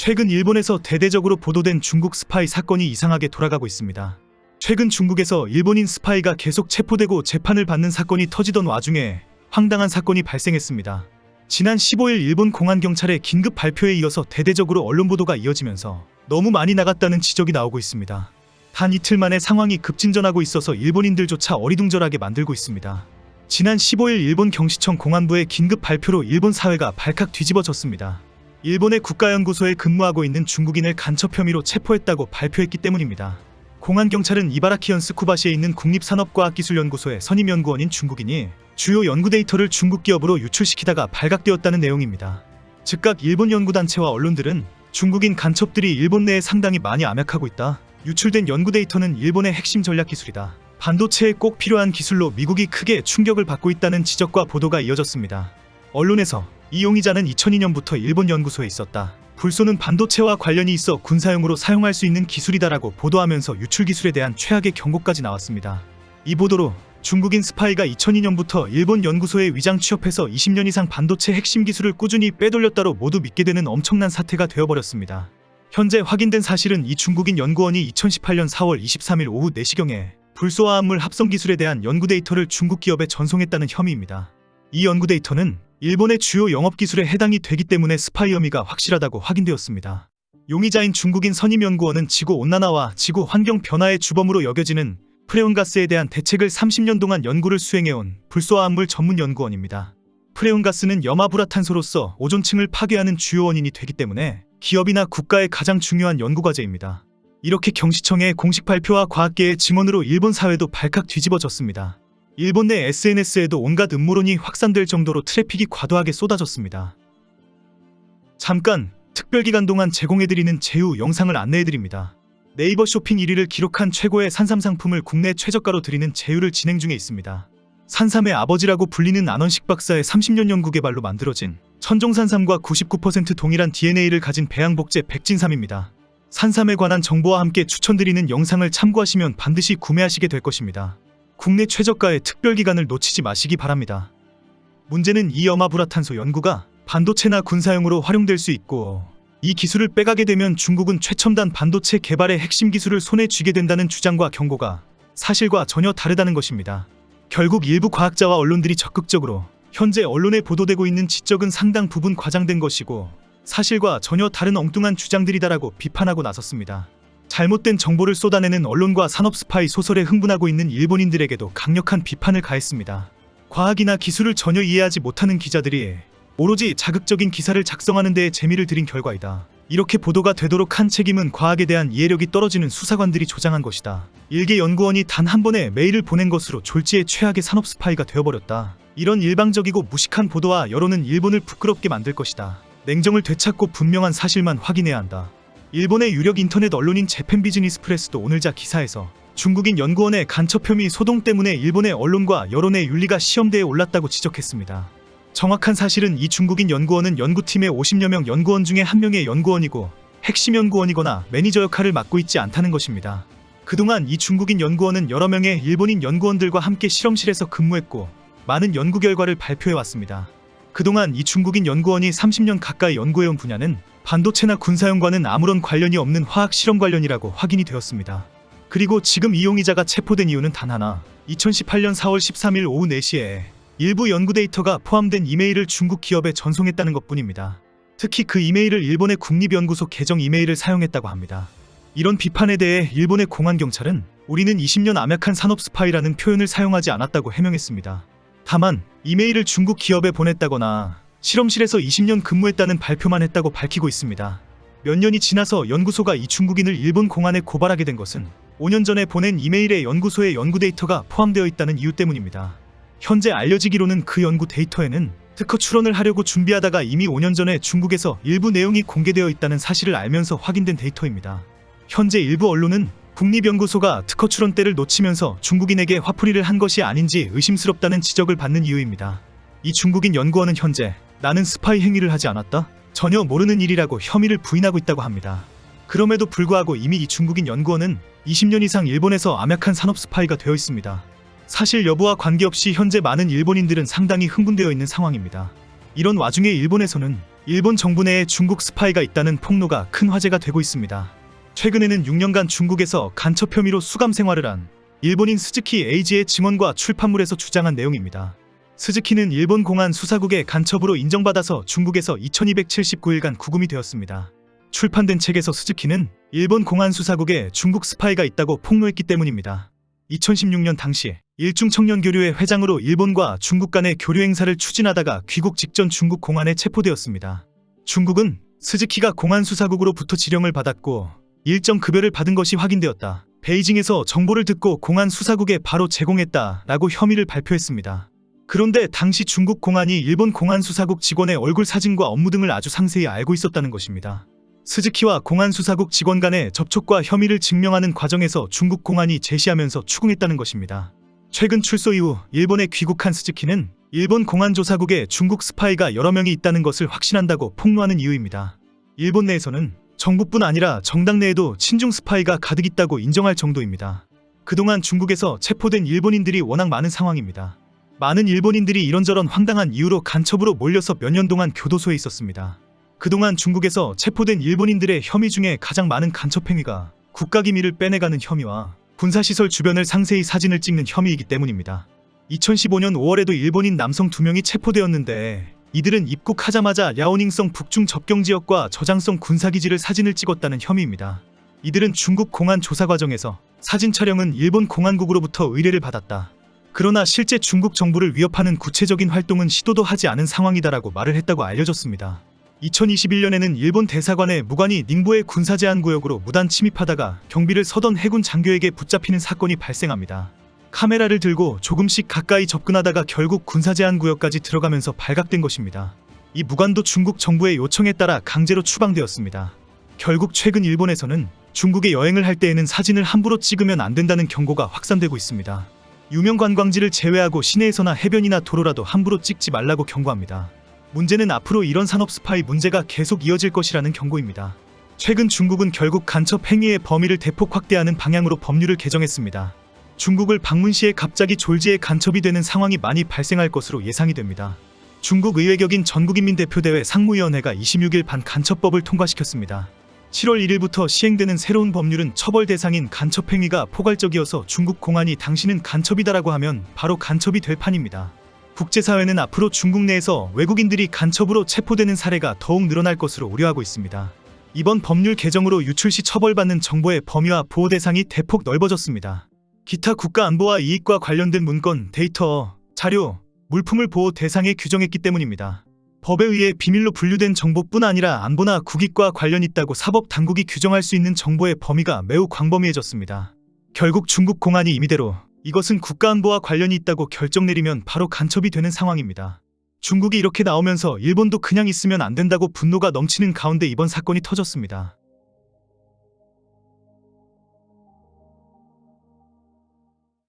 최근 일본에서 대대적으로 보도된 중국 스파이 사건이 이상하게 돌아가고 있습니다. 최근 중국에서 일본인 스파이가 계속 체포되고 재판을 받는 사건이 터지던 와중에 황당한 사건이 발생했습니다. 지난 15일 일본 공안경찰의 긴급 발표에 이어서 대대적으로 언론 보도가 이어지면서 너무 많이 나갔다는 지적이 나오고 있습니다. 단 이틀 만에 상황이 급진전하고 있어서 일본인들조차 어리둥절하게 만들고 있습니다. 지난 15일 일본 경시청 공안부의 긴급 발표로 일본 사회가 발칵 뒤집어졌습니다. 일본의 국가연구소에 근무하고 있는 중국인을 간첩 혐의로 체포했다고 발표했기 때문입니다. 공안경찰은 이바라키 현스쿠바시에 있는 국립산업과학기술연구소의 선임연구원인 중국인이 주요 연구 데이터를 중국 기업으로 유출시키다가 발각되었다는 내용입니다. 즉각 일본 연구단체와 언론들은 중국인 간첩들이 일본 내에 상당히 많이 암약하고 있다. 유출된 연구 데이터는 일본의 핵심 전략 기술이다. 반도체에 꼭 필요한 기술로 미국이 크게 충격을 받고 있다는 지적과 보도가 이어졌습니다. 언론에서 이 용의자는 2002년부터 일본 연구소에 있었다. 불소는 반도체와 관련이 있어 군사용으로 사용할 수 있는 기술이다라고 보도하면서 유출 기술에 대한 최악의 경고까지 나왔습니다. 이 보도로 중국인 스파이가 2002년부터 일본 연구소에 위장 취업해서 20년 이상 반도체 핵심 기술을 꾸준히 빼돌렸다로 모두 믿게 되는 엄청난 사태가 되어버렸습니다. 현재 확인된 사실은 이 중국인 연구원이 2018년 4월 23일 오후 4시경에 불소와 암물 합성 기술에 대한 연구 데이터를 중국 기업에 전송했다는 혐의입니다. 이 연구 데이터는 일본의 주요 영업기술에 해당이 되기 때문에 스파이 혐의가 확실하다고 확인되었습니다. 용의자인 중국인 선임연구원은 지구온난화와 지구 환경 변화의 주범으로 여겨지는 프레온가스에 대한 대책을 30년 동안 연구를 수행해온 불소화합물 전문 연구원입니다. 프레온가스는 염화불화탄소로서 오존층을 파괴하는 주요 원인이 되기 때문에 기업이나 국가의 가장 중요한 연구과제입니다. 이렇게 경시청의 공식 발표와 과학계의 증언으로 일본 사회도 발칵 뒤집어졌습니다. 일본 내 SNS에도 온갖 음모론이 확산될 정도로 트래픽이 과도하게 쏟아졌습니다. 잠깐 특별기간 동안 제공해드리는 제휴 영상을 안내해드립니다. 네이버 쇼핑 1위를 기록한 최고의 산삼 상품을 국내 최저가로 드리는 제휴를 진행 중에 있습니다. 산삼의 아버지라고 불리는 안원식 박사의 30년 연구 개발로 만들어진 천종산삼과 99% 동일한 DNA를 가진 배양복제 백진삼입니다. 산삼에 관한 정보와 함께 추천드리는 영상을 참고하시면 반드시 구매하시게 될 것입니다. 국내 최저가의 특별기간을 놓치지 마시기 바랍니다. 문제는 이 염화불화탄소 연구가 반도체나 군사용으로 활용될 수 있고 이 기술을 빼가게 되면 중국은 최첨단 반도체 개발의 핵심 기술을 손에 쥐게 된다는 주장과 경고가 사실과 전혀 다르다는 것입니다. 결국 일부 과학자와 언론들이 적극적으로 현재 언론에 보도되고 있는 지적은 상당 부분 과장된 것이고 사실과 전혀 다른 엉뚱한 주장들이다라고 비판하고 나섰습니다. 잘못된 정보를 쏟아내는 언론과 산업 스파이 소설에 흥분하고 있는 일본인들에게도 강력한 비판을 가했습니다. 과학이나 기술을 전혀 이해하지 못하는 기자들이 오로지 자극적인 기사를 작성하는 데에 재미를 들인 결과이다. 이렇게 보도가 되도록 한 책임은 과학에 대한 이해력이 떨어지는 수사관들이 조장한 것이다. 일개 연구원이 단 한 번의 메일을 보낸 것으로 졸지의 최악의 산업 스파이가 되어버렸다. 이런 일방적이고 무식한 보도와 여론은 일본을 부끄럽게 만들 것이다. 냉정을 되찾고 분명한 사실만 확인해야 한다. 일본의 유력 인터넷 언론인 재팬 비즈니스 프레스도 오늘자 기사에서 중국인 연구원의 간첩 혐의 소동 때문에 일본의 언론과 여론의 윤리가 시험대에 올랐다고 지적했습니다. 정확한 사실은 이 중국인 연구원은 연구팀의 50여 명 연구원 중에 한 명의 연구원이고 핵심 연구원이거나 매니저 역할을 맡고 있지 않다는 것입니다. 그동안 이 중국인 연구원은 여러 명의 일본인 연구원들과 함께 실험실에서 근무했고 많은 연구 결과를 발표해왔습니다. 그동안 이 중국인 연구원이 30년 가까이 연구해온 분야는 반도체나 군사용과는 아무런 관련이 없는 화학 실험 관련이라고 확인이 되었습니다. 그리고 지금 이 용의자가 체포된 이유는 단 하나, 2018년 4월 13일 오후 4시에 일부 연구 데이터가 포함된 이메일을 중국 기업에 전송했다는 것뿐입니다. 특히 그 이메일을 일본의 국립연구소 계정 이메일을 사용했다고 합니다. 이런 비판에 대해 일본의 공안경찰은 우리는 20년 암약한 산업 스파이라는 표현을 사용하지 않았다고 해명했습니다. 다만 이메일을 중국 기업에 보냈다거나 실험실에서 20년 근무했다는 발표만 했다고 밝히고 있습니다. 몇 년이 지나서 연구소가 이 중국인을 일본 공안에 고발하게 된 것은 5년 전에 보낸 이메일에 연구소의 연구 데이터가 포함되어 있다는 이유 때문입니다. 현재 알려지기로는 그 연구 데이터에는 특허 출원을 하려고 준비하다가 이미 5년 전에 중국에서 일부 내용이 공개되어 있다는 사실을 알면서 확인된 데이터입니다. 현재 일부 언론은 국립연구소가 특허 출원 때를 놓치면서 중국인에게 화풀이를 한 것이 아닌지 의심스럽다는 지적을 받는 이유입니다. 이 중국인 연구원은 현재 나는 스파이 행위를 하지 않았다? 전혀 모르는 일이라고 혐의를 부인하고 있다고 합니다. 그럼에도 불구하고 이미 이 중국인 연구원은 20년 이상 일본에서 암약한 산업 스파이가 되어 있습니다. 사실 여부와 관계없이 현재 많은 일본인들은 상당히 흥분되어 있는 상황입니다. 이런 와중에 일본에서는 일본 정부 내에 중국 스파이가 있다는 폭로가 큰 화제가 되고 있습니다. 최근에는 6년간 중국에서 간첩 혐의로 수감 생활을 한 일본인 스즈키 에이지의 증언과 출판물에서 주장한 내용입니다. 스즈키는 일본 공안 수사국의 간첩으로 인정받아서 중국에서 2279일간 구금이 되었습니다. 출판된 책에서 스즈키는 일본 공안 수사국에 중국 스파이가 있다고 폭로했기 때문입니다. 2016년 당시 일중 청년교류회 회장으로 일본과 중국 간의 교류 행사를 추진하다가 귀국 직전 중국 공안에 체포되었습니다. 중국은 스즈키가 공안 수사국으로부터 지령을 받았고 일정 급여를 받은 것이 확인되었다. 베이징에서 정보를 듣고 공안 수사국에 바로 제공했다라고 혐의를 발표했습니다. 그런데 당시 중국 공안이 일본 공안 수사국 직원의 얼굴 사진과 업무 등을 아주 상세히 알고 있었다는 것입니다. 스즈키와 공안 수사국 직원 간의 접촉과 혐의를 증명하는 과정에서 중국 공안이 제시하면서 추궁했다는 것입니다. 최근 출소 이후 일본에 귀국한 스즈키는 일본 공안 조사국에 중국 스파이가 여러 명이 있다는 것을 확신한다고 폭로하는 이유입니다. 일본 내에서는 정부뿐 아니라 정당 내에도 친중 스파이가 가득 있다고 인정할 정도입니다. 그동안 중국에서 체포된 일본인들이 워낙 많은 상황입니다. 많은 일본인들이 이런저런 황당한 이유로 간첩으로 몰려서 몇 년 동안 교도소에 있었습니다. 그동안 중국에서 체포된 일본인들의 혐의 중에 가장 많은 간첩 행위가 국가기밀을 빼내가는 혐의와 군사시설 주변을 상세히 사진을 찍는 혐의이기 때문입니다. 2015년 5월에도 일본인 남성 2명이 체포되었는데 이들은 입국하자마자 랴오닝성 북중 접경지역과 저장성 군사기지를 사진을 찍었다는 혐의입니다. 이들은 중국 공안 조사 과정에서 사진 촬영은 일본 공안국으로부터 의뢰를 받았다. 그러나 실제 중국 정부를 위협하는 구체적인 활동은 시도도 하지 않은 상황이다라고 말을 했다고 알려졌습니다. 2021년에는 일본 대사관의 무관이 닝보의 군사제한구역으로 무단 침입하다가 경비를 서던 해군 장교에게 붙잡히는 사건이 발생합니다. 카메라를 들고 조금씩 가까이 접근하다가 결국 군사제한구역까지 들어가면서 발각된 것입니다. 이 무관도 중국 정부의 요청에 따라 강제로 추방되었습니다. 결국 최근 일본에서는 중국에 여행을 할 때에는 사진을 함부로 찍으면 안 된다는 경고가 확산되고 있습니다. 유명 관광지를 제외하고 시내에서나 해변이나 도로라도 함부로 찍지 말라고 경고합니다. 문제는 앞으로 이런 산업 스파이 문제가 계속 이어질 것이라는 경고입니다. 최근 중국은 결국 간첩 행위의 범위를 대폭 확대하는 방향으로 법률을 개정했습니다. 중국을 방문 시에 갑자기 졸지에 간첩이 되는 상황이 많이 발생할 것으로 예상이 됩니다. 중국 의회격인 전국인민대표대회 상무위원회가 26일 반간첩법을 통과시켰습니다. 7월 1일부터 시행되는 새로운 법률은 처벌 대상인 간첩 행위가 포괄적이어서 중국 공안이 당신은 간첩이다라고 하면 바로 간첩이 될 판입니다. 국제사회는 앞으로 중국 내에서 외국인들이 간첩으로 체포되는 사례가 더욱 늘어날 것으로 우려하고 있습니다. 이번 법률 개정으로 유출 시 처벌받는 정보의 범위와 보호 대상이 대폭 넓어졌습니다. 기타 국가 안보와 이익과 관련된 문건, 데이터, 자료, 물품을 보호 대상에 규정했기 때문입니다. 법에 의해 비밀로 분류된 정보뿐 아니라 안보나 국익과 관련 있다고 사법 당국이 규정할 수 있는 정보의 범위가 매우 광범위해졌습니다. 결국 중국 공안이 임의대로 이것은 국가안보와 관련이 있다고 결정 내리면 바로 간첩이 되는 상황입니다. 중국이 이렇게 나오면서 일본도 그냥 있으면 안 된다고 분노가 넘치는 가운데 이번 사건이 터졌습니다.